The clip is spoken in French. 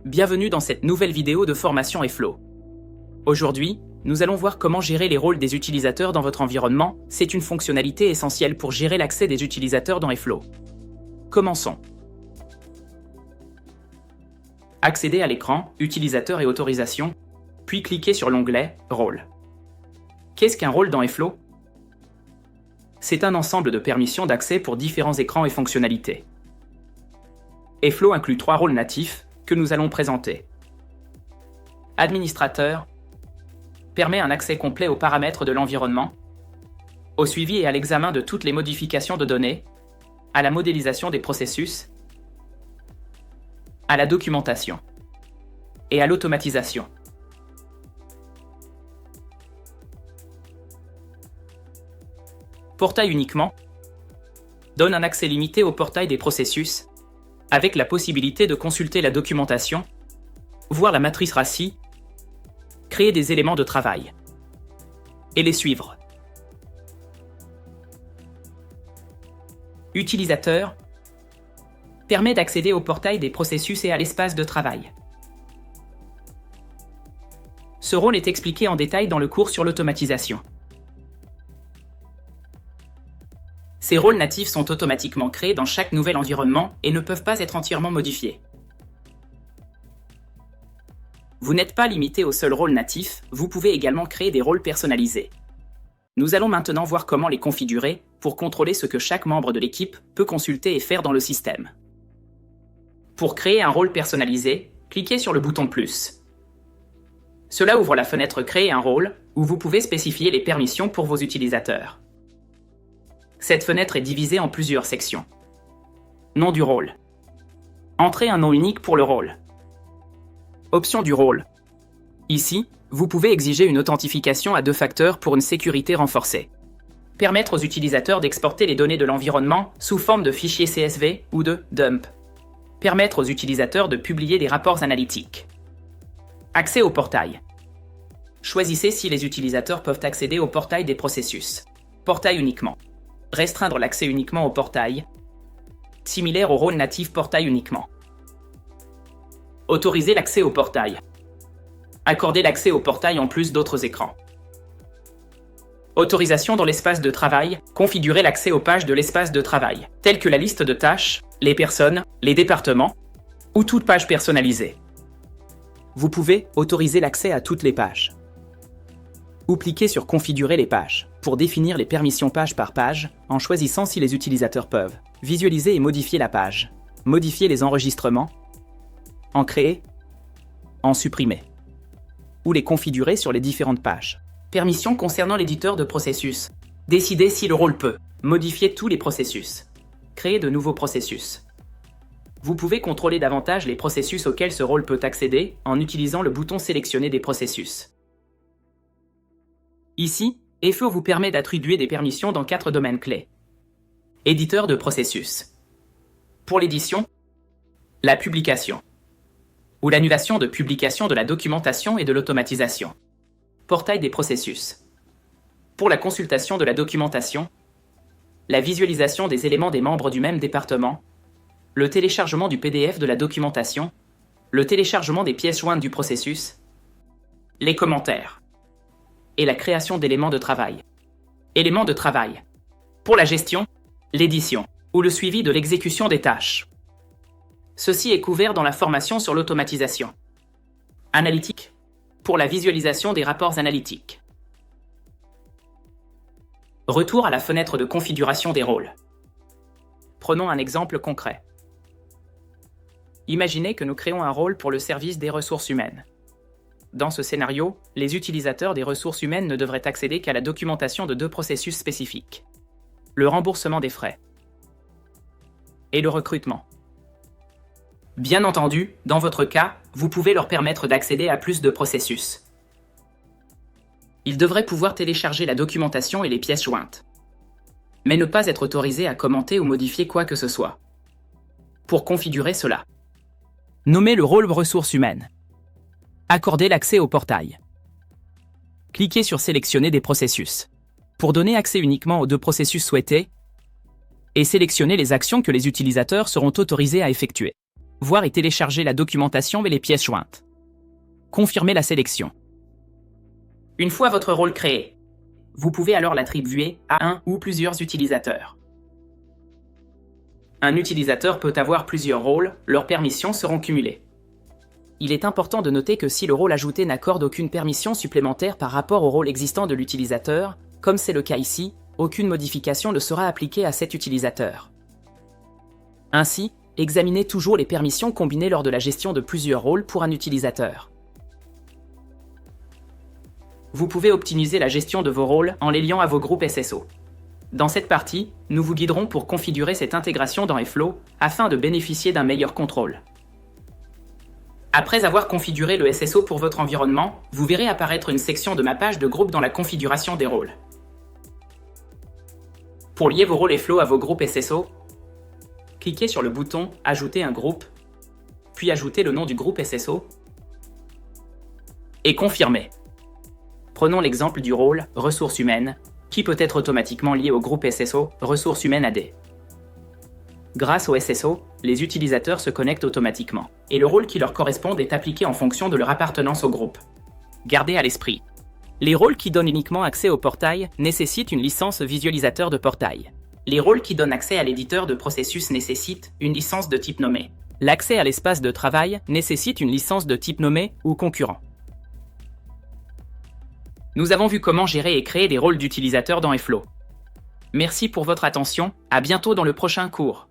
Bienvenue dans cette nouvelle vidéo de formation Airflow. Aujourd'hui, nous allons voir comment gérer les rôles des utilisateurs dans votre environnement. C'est une fonctionnalité essentielle pour gérer l'accès des utilisateurs dans Airflow. Commençons. Accédez à l'écran Utilisateurs et autorisations, puis cliquez sur l'onglet Rôles. Qu'est-ce qu'un rôle dans Airflow? C'est un ensemble de permissions d'accès pour différents écrans et fonctionnalités. Airflow inclut 3 rôles natifs que nous allons présenter. Administrateur permet un accès complet aux paramètres de l'environnement, au suivi et à l'examen de toutes les modifications de données, à la modélisation des processus, à la documentation et à l'automatisation. Portail uniquement donne un accès limité au portail des processus, avec la possibilité de consulter la documentation, voir la matrice RACI, créer des éléments de travail et les suivre. Utilisateur permet d'accéder au portail des processus et à l'espace de travail. Ce rôle est expliqué en détail dans le cours sur l'automatisation. Ces rôles natifs sont automatiquement créés dans chaque nouvel environnement et ne peuvent pas être entièrement modifiés. Vous n'êtes pas limité au seul rôle natif, vous pouvez également créer des rôles personnalisés. Nous allons maintenant voir comment les configurer pour contrôler ce que chaque membre de l'équipe peut consulter et faire dans le système. Pour créer un rôle personnalisé, cliquez sur le bouton plus. Cela ouvre la fenêtre Créer un rôle, où vous pouvez spécifier les permissions pour vos utilisateurs. Cette fenêtre est divisée en plusieurs sections. Nom du rôle. Entrez un nom unique pour le rôle. Options du rôle. Ici, vous pouvez exiger une authentification à 2 facteurs pour une sécurité renforcée. Permettre aux utilisateurs d'exporter les données de l'environnement sous forme de fichiers CSV ou de dump. Permettre aux utilisateurs de publier des rapports analytiques. Accès au portail. Choisissez si les utilisateurs peuvent accéder au portail des processus. Portail uniquement. Restreindre l'accès uniquement au portail, similaire au rôle natif portail uniquement. Autoriser l'accès au portail. Accorder l'accès au portail en plus d'autres écrans. Autorisation dans l'espace de travail, configurer l'accès aux pages de l'espace de travail, telles que la liste de tâches, les personnes, les départements, ou toute page personnalisée. Vous pouvez autoriser l'accès à toutes les pages. Ou cliquez sur Configurer les pages pour définir les permissions page par page en choisissant si les utilisateurs peuvent visualiser et modifier la page, modifier les enregistrements, en créer, en supprimer, ou les configurer sur les différentes pages. Permissions concernant l'éditeur de processus. Décider si le rôle peut modifier tous les processus, créer de nouveaux processus. Vous pouvez contrôler davantage les processus auxquels ce rôle peut accéder en utilisant le bouton Sélectionner des processus. Ici, Airflow vous permet d'attribuer des permissions dans 4 domaines clés. Éditeur de processus. Pour l'édition, la publication ou l'annulation de publication de la documentation et de l'automatisation. Portail des processus. Pour la consultation de la documentation, la visualisation des éléments des membres du même département, le téléchargement du PDF de la documentation, le téléchargement des pièces jointes du processus, les commentaires et la création d'éléments de travail. Éléments de travail. Pour la gestion, l'édition ou le suivi de l'exécution des tâches. Ceci est couvert dans la formation sur l'automatisation. Analytique. Pour la visualisation des rapports analytiques. Retour à la fenêtre de configuration des rôles. Prenons un exemple concret. Imaginez que nous créons un rôle pour le service des ressources humaines. Dans ce scénario, les utilisateurs des ressources humaines ne devraient accéder qu'à la documentation de 2 processus spécifiques. Le remboursement des frais et le recrutement. Bien entendu, dans votre cas, vous pouvez leur permettre d'accéder à plus de processus. Ils devraient pouvoir télécharger la documentation et les pièces jointes, mais ne pas être autorisés à commenter ou modifier quoi que ce soit. Pour configurer cela, nommez le rôle ressources humaines. Accordez l'accès au portail. Cliquez sur Sélectionner des processus pour donner accès uniquement aux 2 processus souhaités et sélectionnez les actions que les utilisateurs seront autorisés à effectuer. Voir et télécharger la documentation et les pièces jointes. Confirmer la sélection. Une fois votre rôle créé, vous pouvez alors l'attribuer à un ou plusieurs utilisateurs. Un utilisateur peut avoir plusieurs rôles, leurs permissions seront cumulées. Il est important de noter que si le rôle ajouté n'accorde aucune permission supplémentaire par rapport au rôle existant de l'utilisateur, comme c'est le cas ici, aucune modification ne sera appliquée à cet utilisateur. Ainsi, examinez toujours les permissions combinées lors de la gestion de plusieurs rôles pour un utilisateur. Vous pouvez optimiser la gestion de vos rôles en les liant à vos groupes SSO. Dans cette partie, nous vous guiderons pour configurer cette intégration dans Airflow afin de bénéficier d'un meilleur contrôle. Après avoir configuré le SSO pour votre environnement, vous verrez apparaître une section de mappage de groupe dans la configuration des rôles. Pour lier vos rôles Airflow à vos groupes SSO, cliquez sur le bouton « Ajouter un groupe », puis ajoutez le nom du groupe SSO et confirmez. Prenons l'exemple du rôle « Ressources humaines » qui peut être automatiquement lié au groupe SSO « Ressources humaines AD ». Grâce au SSO, les utilisateurs se connectent automatiquement, et le rôle qui leur correspond est appliqué en fonction de leur appartenance au groupe. Gardez à l'esprit, les rôles qui donnent uniquement accès au portail nécessitent une licence visualisateur de portail. Les rôles qui donnent accès à l'éditeur de processus nécessitent une licence de type nommé. L'accès à l'espace de travail nécessite une licence de type nommé ou concurrent. Nous avons vu comment gérer et créer des rôles d'utilisateurs dans Airflow. Merci pour votre attention, à bientôt dans le prochain cours.